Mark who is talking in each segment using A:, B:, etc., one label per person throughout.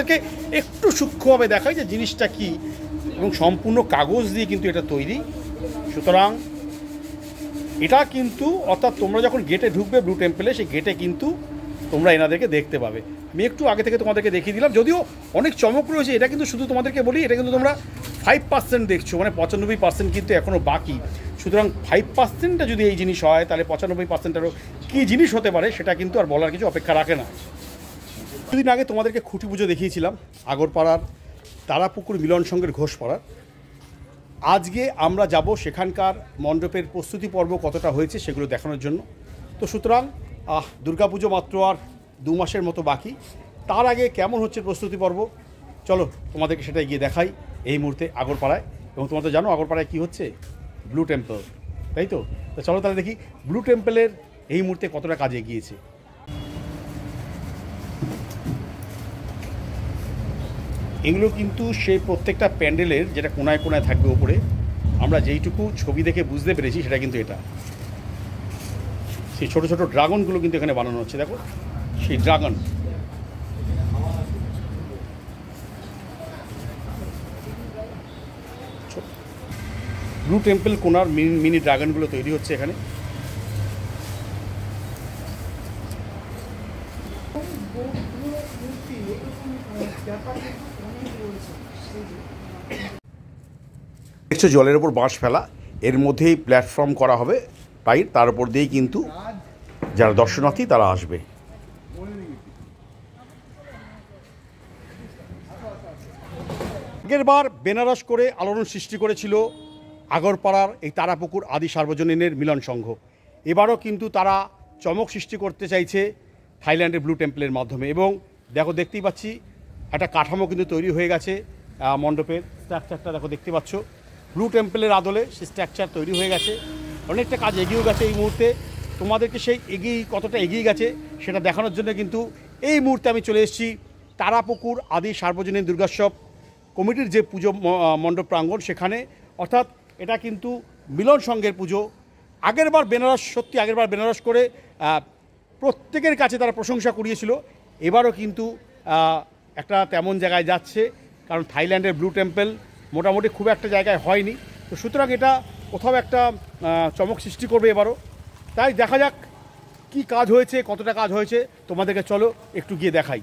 A: তোমাদেরকে একটু সূক্ষ্মভাবে দেখাই যে জিনিসটা কি, এবং সম্পূর্ণ কাগজ দিয়ে কিন্তু এটা তৈরি। সুতরাং এটা কিন্তু অর্থাৎ তোমরা যখন গেটে ঢুকবে ব্লু টেম্পলে, সেই গেটে কিন্তু তোমরা এনাদেরকে দেখতে পাবে। আমি একটু আগে থেকে তোমাদেরকে দেখিয়ে দিলাম, যদিও অনেক চমক রয়েছে। এটা কিন্তু শুধু তোমাদেরকে বলি, এটা কিন্তু তোমরা 5% দেখছো, মানে 95% কিন্তু এখনও বাকি। সুতরাং 5%টা যদি এই জিনিস হয়, তাহলে 95%-এরও কী জিনিস হতে পারে সেটা কিন্তু আর বলার কিছু অপেক্ষা রাখে না। কিছুদিন আগে তোমাদেরকে খুঁটি পুজো দেখিয়েছিলাম আগরপাড়ার তারাপুকুর মিলন সংঘের ঘোষপাড়ার। আজকে আমরা যাব সেখানকার মণ্ডপের প্রস্তুতি পর্ব কতটা হয়েছে সেগুলো দেখানোর জন্য। তো সুতরাং দুর্গাপুজো মাত্র আর 2 মাসের মতো বাকি। তার আগে কেমন হচ্ছে প্রস্তুতি পর্ব, চলো তোমাদেরকে সেটা গিয়ে দেখাই এই মুহূর্তে আগরপাড়ায়। এবং তোমরা তো জানো আগরপাড়ায় কী হচ্ছে, ব্লু টেম্পল, তাই তো? তো চলো তাহলে দেখি ব্লু টেম্পলের এই মুহূর্তে কতটা কাজে এগিয়েছে। এগুলো কিন্তু সেই প্রত্যেকটা প্যান্ডেলের যেটা কোনায় কোনায় থাকবে ওপরে, আমরা যেইটুকু ছবি দেখে বুঝতে পেরেছি সেটা কিন্তু এটা। সেই ছোটো ছোটো ড্রাগনগুলো কিন্তু এখানে বানানো হচ্ছে, দেখো সেই ড্রাগন। ব্লু টেম্পল কোনার মিনি ড্রাগনগুলো তৈরি হচ্ছে এখানে। দেখছো জলের ওপর বাঁশ ফেলা, এর মধ্যেই প্ল্যাটফর্ম করা হবে টাইট, তার উপর দিয়েই কিন্তু যারা দর্শনার্থী তারা আসবে। আগের বার বেনারস করে আলোড়ন সৃষ্টি করেছিল আগরপাড়ার এই তারাপুকুর আদি সার্বজনীনের মিলন সংঘ। এবারও কিন্তু তারা চমক সৃষ্টি করতে চাইছে থাইল্যান্ডের ব্লু টেম্পলের মাধ্যমে। এবং দেখো দেখতেই পাচ্ছি একটা কাঠামো কিন্তু তৈরি হয়ে গেছে মণ্ডপের। স্ট্রাকচারটা দেখো দেখতে পাচ্ছ, ব্লু টেম্পলের আদলে সেই স্ট্রাকচার তৈরি হয়ে গেছে। অনেকটা কাজ এগিয়েও গেছে এই মুহূর্তে। তোমাদেরকে সেই কতটা এগিয়ে গেছে সেটা দেখানোর জন্য কিন্তু এই মুহূর্তে আমি চলে এসেছি তারাপুকুর আদি সার্বজনীন দুর্গোৎসব কমিটির যে পুজো মণ্ডপ প্রাঙ্গণ সেখানে। অর্থাৎ এটা কিন্তু মিলন সংঘের পুজো। আগেরবার বেনারস, সত্যি আগেরবার বেনারস করে প্রত্যেকের কাছে তারা প্রশংসা কুড়িয়েছিল। এবারও কিন্তু একটা তেমন জায়গায় যাচ্ছে, কারণ থাইল্যান্ডের ব্লু টেম্পল মোটামুটি খুব একটা জায়গায় হয়নি। তো সুতরাং এটা কোথাও একটা চমক সৃষ্টি করবে এবারও। তাই দেখা যাক কি কাজ হয়েছে, কতটা কাজ হয়েছে, তোমাদেরকে চলো একটু গিয়ে দেখাই।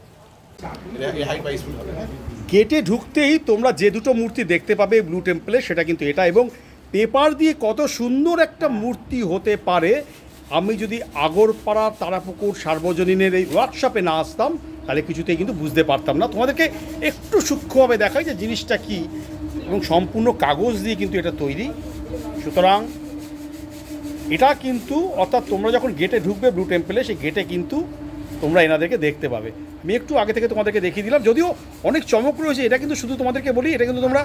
A: গেটে ঢুকতেই তোমরা যে দুটো মূর্তি দেখতে পাবে ব্লু টেম্পলে, সেটা কিন্তু এটা। এবং পেপার দিয়ে কত সুন্দর একটা মূর্তি হতে পারে, আমি যদি আগরপাড়া তারাপুকুর সার্বজনীনের এই ওয়ার্কশপে না আসতাম তাহলে কিছুতেই কিন্তু বুঝতে পারতাম না। তোমাদেরকে একটু সূক্ষ্মভাবে দেখাই যে জিনিসটা কি, এবং সম্পূর্ণ কাগজ দিয়ে কিন্তু এটা তৈরি। সুতরাং এটা কিন্তু অর্থাৎ তোমরা যখন গেটে ঢুকবে ব্লু টেম্পলে, সেই গেটে কিন্তু তোমরা এনাদেরকে দেখতে পাবে। আমি একটু আগে থেকে তোমাদেরকে দেখিয়ে দিলাম, যদিও অনেক চমক রয়েছে। এটা কিন্তু শুধু তোমাদেরকে বলি, এটা কিন্তু তোমরা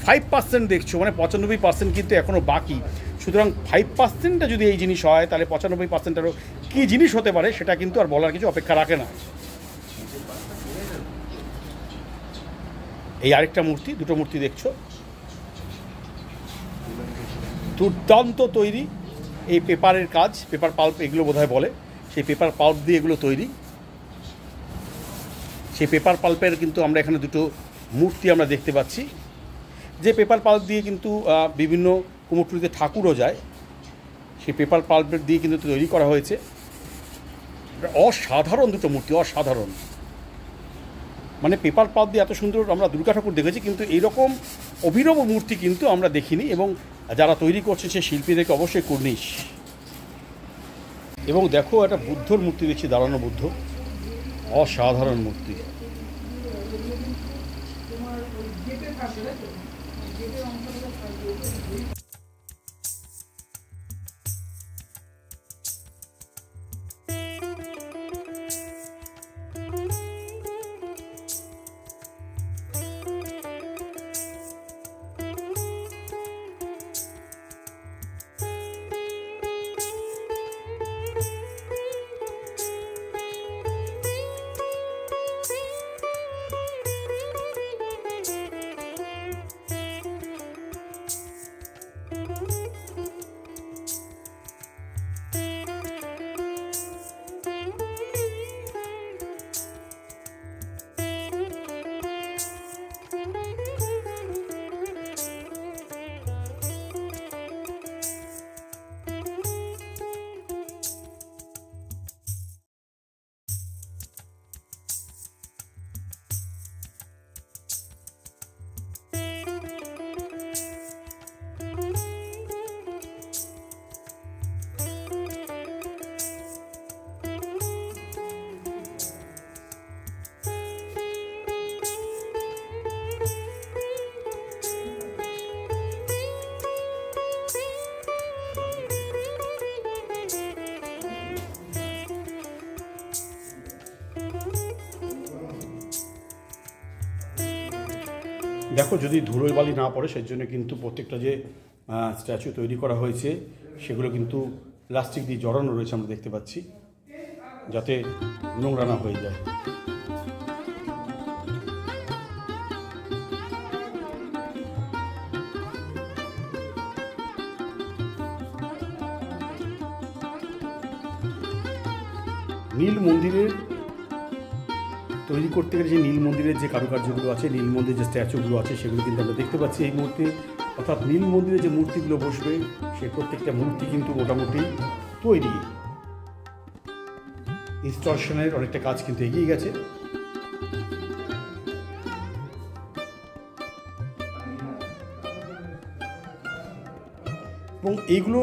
A: 5% দেখছো, মানে 95% কিন্তু এখনও বাকি। সুতরাং 5%টা যদি এই জিনিস হয়, তাহলে 95%-এরও কী জিনিস হতে পারে সেটা কিন্তু আর বলার কিছু অপেক্ষা রাখে না। এই আরেকটা মূর্তি, দুটো মূর্তি দেখছো, দুর্দান্ত তৈরি। এই পেপারের কাজ, পেপার পাল্প এগুলো বোধহয় বলে, সেই পেপার পাল্প দিয়ে এগুলো তৈরি। সেই পেপার পাল্পের কিন্তু আমরা এখানে দুটো মূর্তি আমরা দেখতে পাচ্ছি, যে পেপার পাল্প দিয়ে কিন্তু বিভিন্ন কুমোরটুলিতে ঠাকুরও যায়। সেই পেপার পাল্পের দিয়ে কিন্তু তৈরি করা হয়েছে। অসাধারণ দুটো মূর্তি, অসাধারণ। মানে পেপার পাল্প দিয়ে এত সুন্দর আমরা দুর্গা ঠাকুর দেখেছি, কিন্তু এইরকম অভিনব মূর্তি কিন্তু আমরা দেখিনি। এবং যারা তৈরি করছে সেই শিল্পীদেরকে অবশ্যই কুর্নিশ। এবং দেখো একটা বুদ্ধর মূর্তি দেখছি, দাঁড়ানো বুদ্ধ, অসাধারণ মূর্তি। দেখো যদি ধুলোয় বালি না পড়ে সেই জন্য কিন্তু প্রত্যেকটা যে স্ট্যাচু তৈরি করা হয়েছে সেগুলো কিন্তু প্লাস্টিক দিয়ে জড়ানো রয়েছে, আমরা দেখতে পাচ্ছি, যাতে নোংরা না হয়ে যায়। নীল মন্দিরের তৈরি করতে গেলে যে নীল মন্দিরের যে কারুকার্যগুলো আছে, নীল মন্দিরের যে স্ট্যাচুগুলো আছে সেগুলো কিন্তু আমরা দেখতে পাচ্ছি এই মুহূর্তে। অর্থাৎ নীল মন্দিরে যে মূর্তিগুলো বসবে সেই প্রত্যেকটা মূর্তি কিন্তু মোটামুটি তৈরি। ইনস্টলেশনের অনেকটা কাজ কিন্তু এগিয়ে গেছে। এবং এইগুলো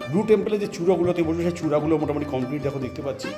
A: ব্লু টেম্পলে যে চূড়াগুলোতে বসবে সেই চূড়াগুলো মোটামুটি কমপ্লিট দেখো, দেখতে পাচ্ছি।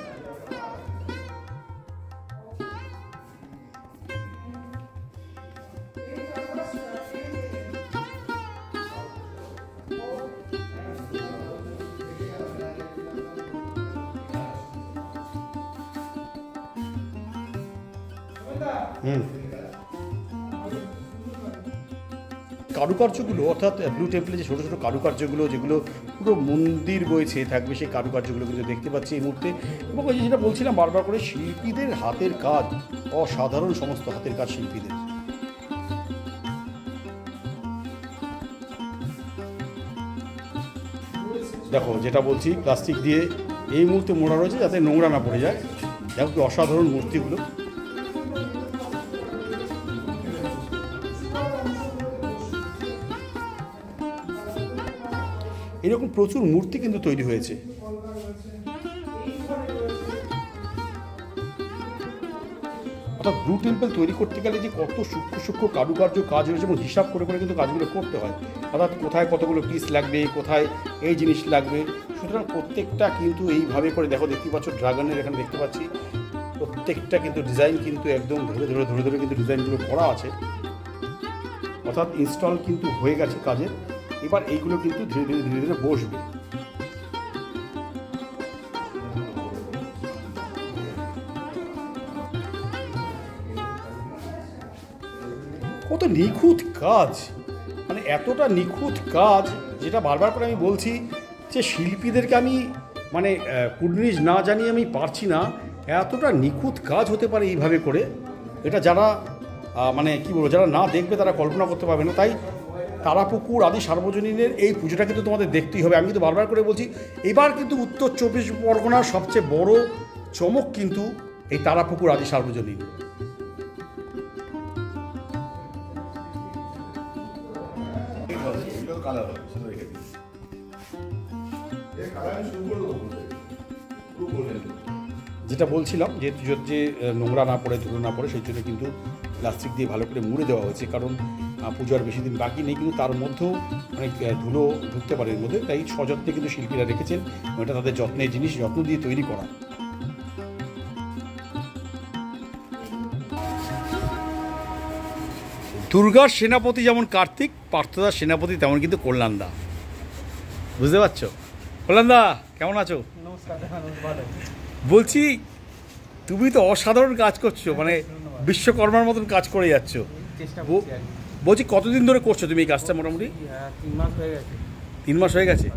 A: কারুকার্যগুলো অর্থাৎ ব্লু টেম্পলে যে ছোটো ছোটো কারুকার্যগুলো যেগুলো পুরো মন্দির বয়ে ছেয়ে থাকবে সেই কারুকার্যগুলো কিন্তু দেখতে পাচ্ছি এই মুহূর্তে। এবং ওই যেটা বলছিলাম বারবার করে, শিল্পীদের হাতের কাজ অসাধারণ, সমস্ত হাতের কাজ শিল্পীদের। দেখো যেটা বলছি, প্লাস্টিক দিয়ে এই মুহূর্তে মোড়া রয়েছে যাতে নোংরা না পড়ে যায়। দেখো কি অসাধারণ মূর্তিগুলো। এরকম প্রচুর মূর্তি কিন্তু তৈরি হয়েছে। অর্থাৎ ব্লু টেম্পল তৈরি করতে গেলে যে কত সূক্ষ্ম সূক্ষ্ম কারুকার্য কাজ রয়েছে এবং হিসাব করে করে কিন্তু কাজগুলো করতে হয়। অর্থাৎ কোথায় কতগুলো পিস লাগবে, কোথায় এই জিনিস লাগবে, সুতরাং প্রত্যেকটা কিন্তু এইভাবে করে দেখো, দেখতে পাচ্ছ ড্রাগনের এখানে দেখতে পাচ্ছি প্রত্যেকটা কিন্তু ডিজাইন কিন্তু একদম ধরে ধরে ধরে ধরে কিন্তু ডিজাইনগুলো করা আছে। অর্থাৎ ইনস্টল কিন্তু হয়ে গেছে কাজের। এবার এইগুলো কিন্তু ধীরে ধীরে ধীরে ধীরে বসবে। কত নিখুঁত কাজ, মানে এতটা নিখুঁত কাজ, যেটা বারবার করে আমি বলছি যে শিল্পীদেরকে আমি মানে কুর্নিশ না জানিয়ে আমি পারছি না, এতটা নিখুঁত কাজ হতে পারে এইভাবে করে। এটা যারা মানে কী বলবো, যারা না দেখবে তারা কল্পনা করতে পারবে না। তাই তারাপুকুর আদি সার্বজনীনের এই পুজোটা কিন্তু তোমাদের দেখতেই হবে। আমি কিন্তু বারবার করে বলছি, এবার কিন্তু উত্তর 24 পরগনার সবচেয়ে বড় চমক কিন্তু এই তারাপুকুর আদি সার্বজনীন। যেটা বলছিলাম যে নোংরা না পড়ে, ধুলো না পড়ে, সেই জন্য কিন্তু প্লাস্টিক দিয়ে ভালো করে মুড়ে দেওয়া হয়েছে। কারণ পুজোর বেশি দিন বাকি নেই, কিন্তু তার মধ্যেও অনেক ধুলো ঢুকতে পারে এর মধ্যে। তাই সযত্নে কিন্তু শিল্পীরা রেখেছেন, এটা তাদের যত্নের জিনিস, যত্ন দিয়ে তৈরি করা। দুর্গার সেনাপতি যেমন কার্তিক, পার্থদার সেনাপতি তেমন কিন্তু কল্যাণদা। বুঝতে পারছো? কল্যাণদা কেমন আছো?
B: নমস্কার।
A: বলছি তুমি তো অসাধারণ কাজ করছো, মানে বিশ্বকর্মার মতন কাজ করে যাচ্ছ। বলছি কতদিন ধরে করছো তুমি এই কাজটা? মোটামুটি
B: 3 মাস হয়ে গেছে।
A: 3 মাস হয়ে গেছে?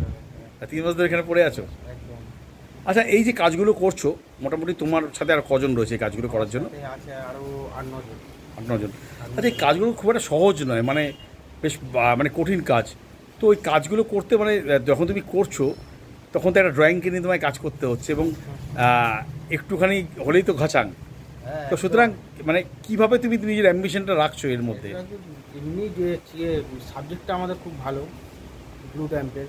A: 3 মাস ধরে এখানে পড়ে আছো? আচ্ছা, এই যে কাজগুলো করছো, মোটামুটি তোমার সাথে আর কজন রয়েছে এই কাজগুলো করার জন্য?
B: আছে আরও 8-9 জন।
A: 8-9 জন। আচ্ছা, এই কাজগুলো খুব একটা সহজ নয়, মানে বেশ মানে কঠিন কাজ। তো ওই কাজগুলো করতে মানে যখন তুমি করছো তখন তো একটা ড্রয়িংকে নিয়ে তোমায় কাজ করতে হচ্ছে, এবং একটুখানি হলেই তো ঘাচাং। তো সুতরাং মানে কীভাবে তুমি নিজের অ্যাম্বিশনটা রাখছো এর মধ্যে?
B: এমনি যে সাবজেক্টটা আমাদের খুব ভালো, ব্লু টেম্পেল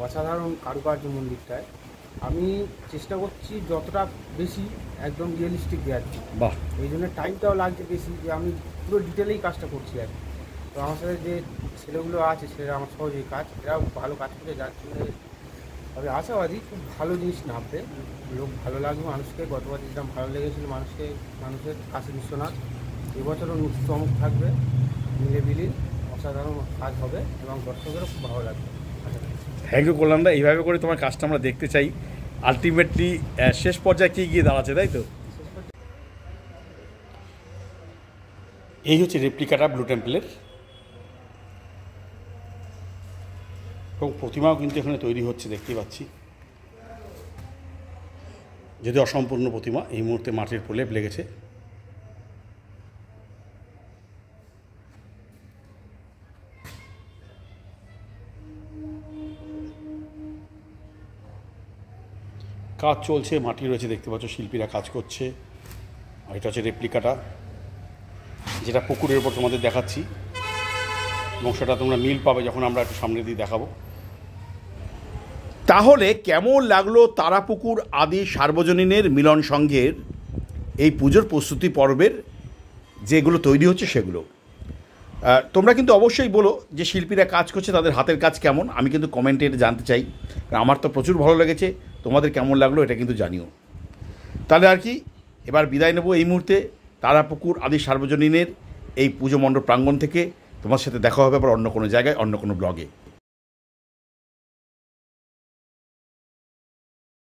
B: অসাধারণ কারুকার্য মন্দিরটায়। আমি চেষ্টা করছি যতটা বেশি একদম রিয়েলিস্টিক দেওয়ার জন্য।
A: বাহ!
B: এই জন্য টাইমটাও লাগছে বেশি, যে আমি পুরো ডিটেলেই কাজটা করছি আর কি। তো আমার সাথে যে ছেলেগুলো আছে সেটা আমার সহজেই কাজ, এরাও ভালো কাজ করে যাচ্ছে। তবে আশাবাদী খুব ভালো জিনিস নামবে, লোক ভালো লাগবে মানুষকে। গতবার যেরকম ভালো লেগেছিল মানুষের কাশী বিশ্বনাথ, এবছরও চমক থাকবে, মিলেমিলির অসাধারণ কাজ হবে এবং দর্শকেরও খুব ভালো লাগবে।
A: থ্যাংক ইউ কল্যাণদা, এইভাবে করে তোমার কাজটা আমরা দেখতে চাই। আলটিমেটলি শেষ পর্যায়ে কি গিয়ে দাঁড়াচ্ছে, তাই তো? এই হচ্ছে রেপ্লিকাটা ব্লু টেম্পলের, এবং প্রতিমাও কিন্তু এখানে তৈরি হচ্ছে, দেখতেই পাচ্ছি। যদি অসম্পূর্ণ প্রতিমা, এই মুহূর্তে মাটির প্রলেপ লেগেছে। কাজ চলছে, মাটি রয়েছে দেখতে পাচ্ছ, শিল্পীরা কাজ করছে। আর এটা হচ্ছে রেপ্লিকাটা, যেটা পুকুরের উপর তোমাদের দেখাচ্ছি, এবং সেটা তোমরা মিল পাবে যখন আমরা একটু সামনে দিয়ে দেখাবো। তাহলে কেমন লাগলো তারাপুকুর আদি সার্বজনীনের মিলন সংঘের এই পুজোর প্রস্তুতি পর্বের যেগুলো তৈরি হচ্ছে সেগুলো? তোমরা কিন্তু অবশ্যই বলো যে শিল্পীরা কাজ করছে তাদের হাতের কাজ কেমন, আমি কিন্তু কমেন্টে এটা জানতে চাই। আমার তো প্রচুর ভালো লেগেছে, তোমাদের কেমন লাগলো এটা কিন্তু জানিও। তাহলে আর কি, এবার বিদায় নেব এই মুহূর্তে তারাপুকুর আদি সার্বজনীনের এই পুজো মণ্ডপ প্রাঙ্গণ থেকে। তোমার সাথে দেখা হবে আবার অন্য কোনো জায়গায়, অন্য কোনো ব্লগে।